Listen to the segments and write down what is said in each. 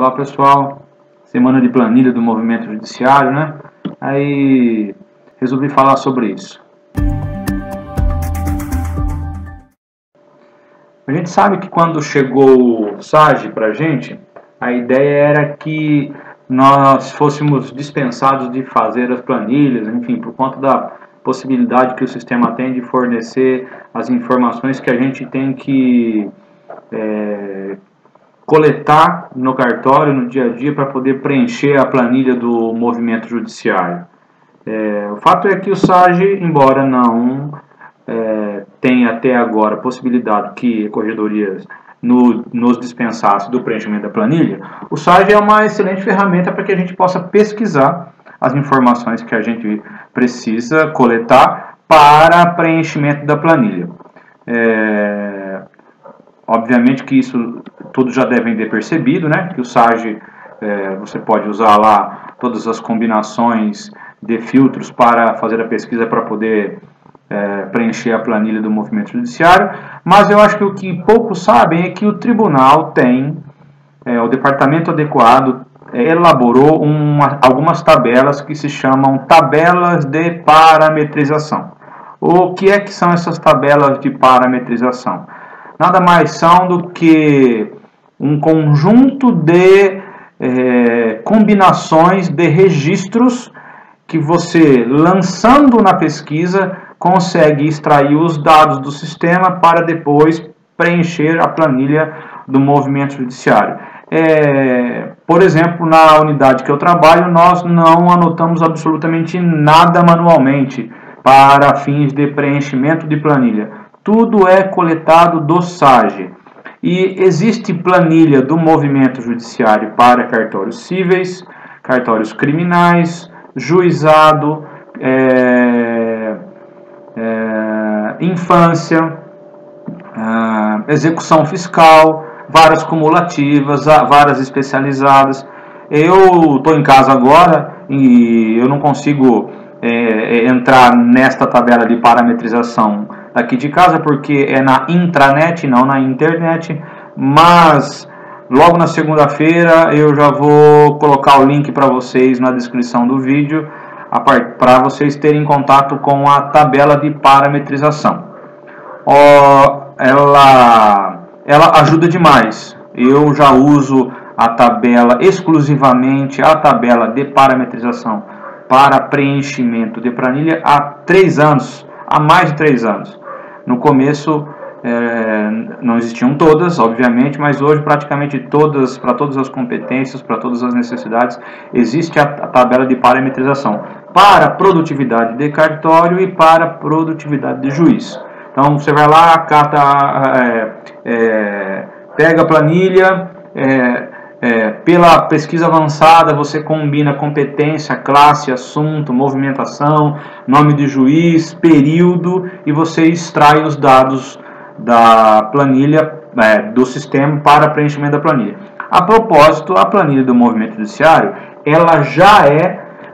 Olá pessoal, semana de planilha do movimento judiciário, né? Aí resolvi falar sobre isso. A gente sabe que quando chegou o SAGE para a gente, a ideia era que nós fôssemos dispensados de fazer as planilhas, enfim, por conta da possibilidade que o sistema tem de fornecer as informações que a gente tem que coletar no cartório, no dia a dia, para poder preencher a planilha do movimento judiciário. O fato é que o SAGE, embora não tenha até agora a possibilidade que corregedorias nos dispensasse do preenchimento da planilha, o SAGE é uma excelente ferramenta para que a gente possa pesquisar as informações que a gente precisa coletar para preenchimento da planilha. Obviamente que isso todos já devem ter percebido, né? Que o SAGE, você pode usar lá todas as combinações de filtros para fazer a pesquisa para poder preencher a planilha do movimento judiciário, mas eu acho que o que poucos sabem é que o tribunal tem, o departamento adequado elaborou algumas tabelas que se chamam tabelas de parametrização. O que é que são essas tabelas de parametrização? Nada mais são do que um conjunto de combinações de registros que você, lançando na pesquisa, consegue extrair os dados do sistema para depois preencher a planilha do movimento judiciário. Por exemplo, na unidade que eu trabalho, nós não anotamos absolutamente nada manualmente para fins de preenchimento de planilha. Tudo é coletado do SAGE. E existe planilha do movimento judiciário para cartórios cíveis, cartórios criminais, juizado, infância, execução fiscal, varas cumulativas, varas especializadas. Eu estou em casa agora e eu não consigo entrar nesta tabela de parametrização aqui de casa porque é na intranet, não na internet, mas logo na segunda-feira eu já vou colocar o link para vocês na descrição do vídeo para vocês terem contato com a tabela de parametrização. Ela ajuda demais. Eu já uso a tabela exclusivamente, a tabela de parametrização para preenchimento de planilha há 3 anos, há mais de 3 anos. No começo não existiam todas, obviamente, mas hoje praticamente todas, para todas as competências, para todas as necessidades, existe a tabela de parametrização para produtividade de cartório e para produtividade de juiz. Então você vai lá, pega a planilha, pela pesquisa avançada você combina competência, classe, assunto, movimentação, nome de juiz, período e você extrai os dados da planilha, do sistema para preenchimento da planilha. A propósito, a planilha do movimento judiciário, ela já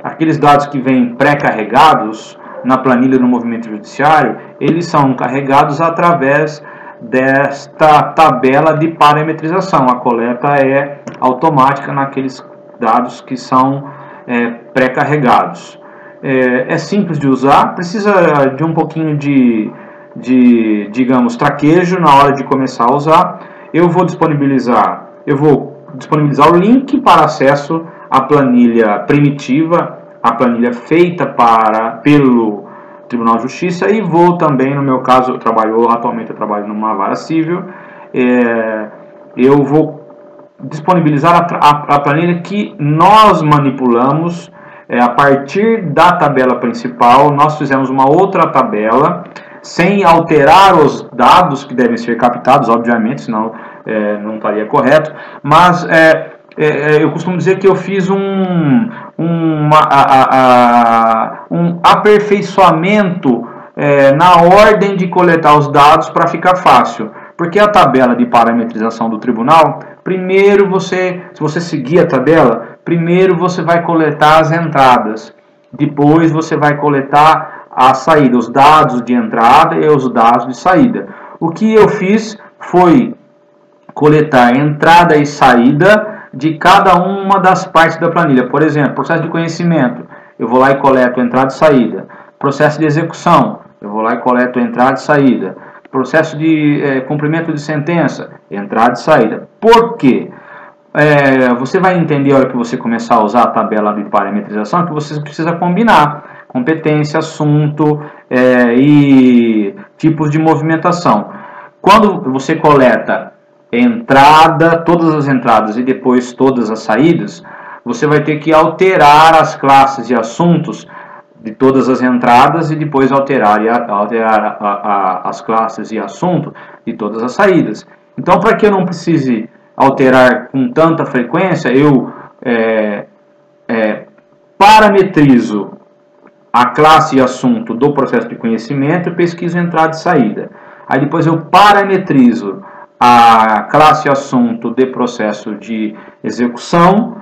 aqueles dados que vêm pré-carregados na planilha do movimento judiciário, eles são carregados através desta tabela de parametrização. A coleta é automática naqueles dados que são pré-carregados. É simples de usar, precisa de um pouquinho de digamos, traquejo na hora de começar a usar. Eu vou disponibilizar o link para acesso à planilha primitiva, a planilha feita pelo Tribunal de Justiça, e vou também, no meu caso, atualmente eu trabalho numa vara civil, eu vou disponibilizar a planilha que nós manipulamos a partir da tabela principal. Nós fizemos uma outra tabela, sem alterar os dados que devem ser captados, obviamente, senão não estaria correto, mas eu costumo dizer que eu fiz um aperfeiçoamento na ordem de coletar os dados para ficar fácil. Porque a tabela de parametrização do tribunal, primeiro se você seguir a tabela, primeiro você vai coletar as entradas, depois você vai coletar a saída, os dados de entrada e os dados de saída. O que eu fiz foi coletar entrada e saída de cada uma das partes da planilha. Por exemplo, processo de conhecimento, eu vou lá e coleto entrada e saída. Processo de execução, eu vou lá e coleto entrada e saída. Processo de cumprimento de sentença, entrada e saída. Por quê? Você vai entender a hora que você começar a usar a tabela de parametrização que você precisa combinar competência, assunto e tipos de movimentação. Quando você coleta entrada, todas as entradas e depois todas as saídas, você vai ter que alterar as classes de assuntos de todas as entradas e depois alterar as classes e assunto de todas as saídas. Então, para que eu não precise alterar com tanta frequência, eu parametrizo a classe e assunto do processo de conhecimento e pesquiso entrada e saída. Aí depois eu parametrizo a classe e assunto de processo de execução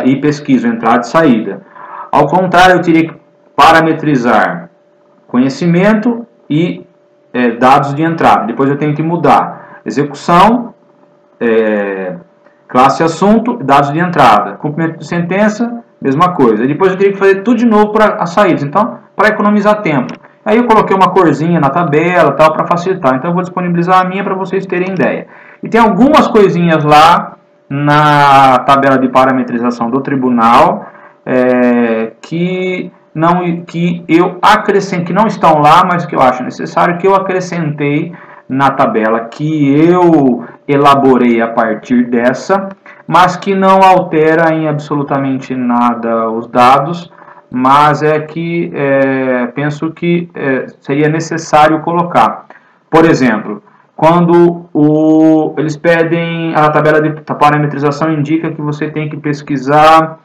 e pesquiso entrada e saída. Ao contrário, eu teria que parametrizar conhecimento e dados de entrada. Depois eu tenho que mudar execução, classe e assunto, dados de entrada. Cumprimento de sentença, mesma coisa. E depois eu teria que fazer tudo de novo para as saídas. Então, para economizar tempo. Aí eu coloquei uma corzinha na tabela tal para facilitar. Então eu vou disponibilizar a minha para vocês terem ideia. E tem algumas coisinhas lá na tabela de parametrização do tribunal que eu acrescentei, que não estão lá, mas que eu acho necessário, que eu acrescentei na tabela, que eu elaborei a partir dessa, mas que não altera em absolutamente nada os dados, mas que penso que seria necessário colocar. Por exemplo, quando eles pedem, a tabela de parametrização indica que você tem que pesquisar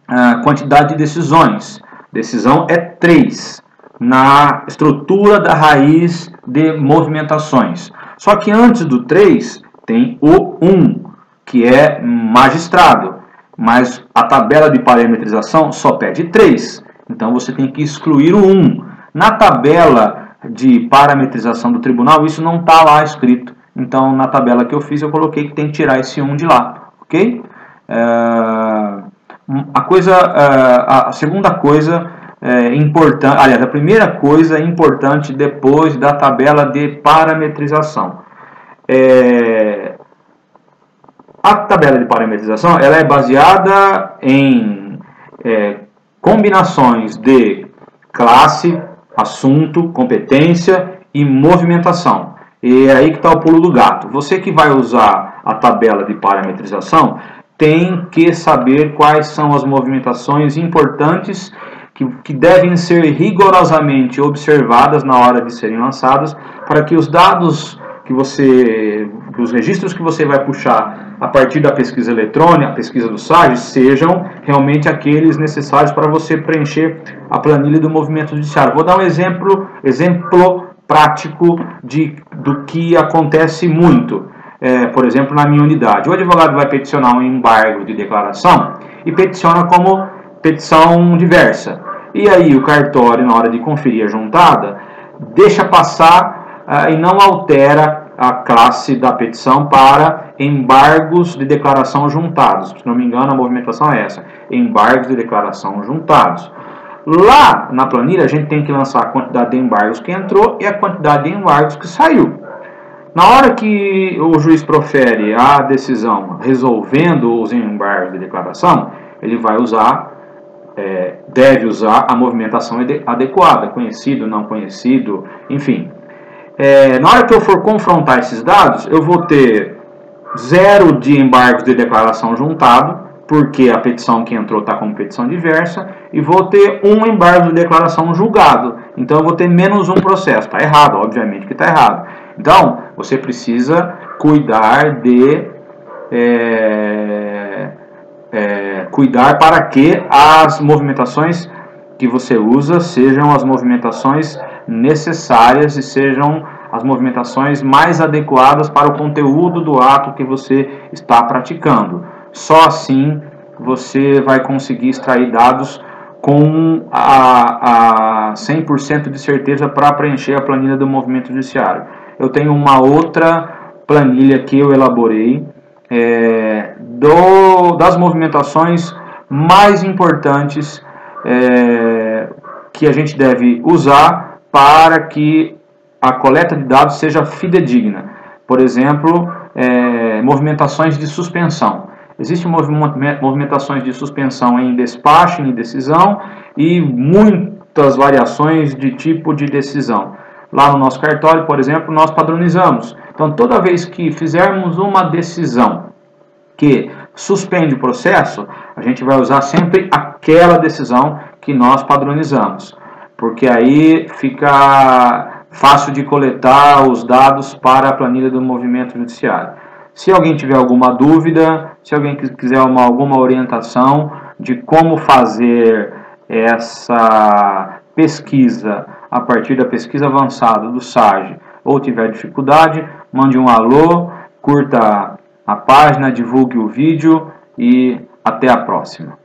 a quantidade de decisões. Decisão é 3 na estrutura da raiz de movimentações. Só que antes do 3 tem o 1, que é magistrado. Mas a tabela de parametrização só pede 3. Então você tem que excluir o 1. Na tabela de parametrização do tribunal, isso não está lá escrito. Então na tabela que eu fiz, eu coloquei que tem que tirar esse 1 de lá. Ok? A segunda coisa importante, aliás, a primeira coisa importante depois da tabela de parametrização. A tabela de parametrização ela é baseada em combinações de classe, assunto, competência e movimentação. E é aí que está o pulo do gato. Você que vai usar a tabela de parametrização tem que saber quais são as movimentações importantes que devem ser rigorosamente observadas na hora de serem lançadas, para que os dados os registros que você vai puxar a partir da pesquisa eletrônica, a pesquisa do SAGE, sejam realmente aqueles necessários para você preencher a planilha do movimento judiciário. Vou dar um exemplo prático do que acontece muito. Por exemplo, na minha unidade, o advogado vai peticionar um embargo de declaração e peticiona como petição diversa. E aí o cartório, na hora de conferir a juntada, deixa passar e não altera a classe da petição para embargos de declaração juntados. Se não me engano, a movimentação é essa: embargos de declaração juntados. Lá na planilha a gente tem que lançar a quantidade de embargos que entrou e a quantidade de embargos que saiu. Na hora que o juiz profere a decisão resolvendo os embargos de declaração, ele vai deve usar a movimentação adequada, conhecido, não conhecido, enfim. Na hora que eu for confrontar esses dados, eu vou ter 0 de embargos de declaração juntado, porque a petição que entrou está como petição diversa, e vou ter 1 embargo de declaração julgado. Então eu vou ter menos um processo. Está errado, obviamente que está errado. Então, você precisa cuidar para que as movimentações que você usa sejam as movimentações necessárias e sejam as movimentações mais adequadas para o conteúdo do ato que você está praticando. Só assim você vai conseguir extrair dados com a 100% de certeza para preencher a planilha do movimento judiciário. Eu tenho uma outra planilha que eu elaborei das movimentações mais importantes que a gente deve usar para que a coleta de dados seja fidedigna. Por exemplo, movimentações de suspensão. Existem movimentações de suspensão em despacho, em decisão, e muitas variações de tipo de decisão. Lá no nosso cartório, por exemplo, nós padronizamos. Então, toda vez que fizermos uma decisão que suspende o processo, a gente vai usar sempre aquela decisão que nós padronizamos, porque aí fica fácil de coletar os dados para a planilha do movimento judiciário. Se alguém tiver alguma dúvida, se alguém quiser alguma orientação de como fazer essa pesquisa a partir da pesquisa avançada do SAGE, ou tiver dificuldade, mande um alô, curta a página, divulgue o vídeo e até a próxima.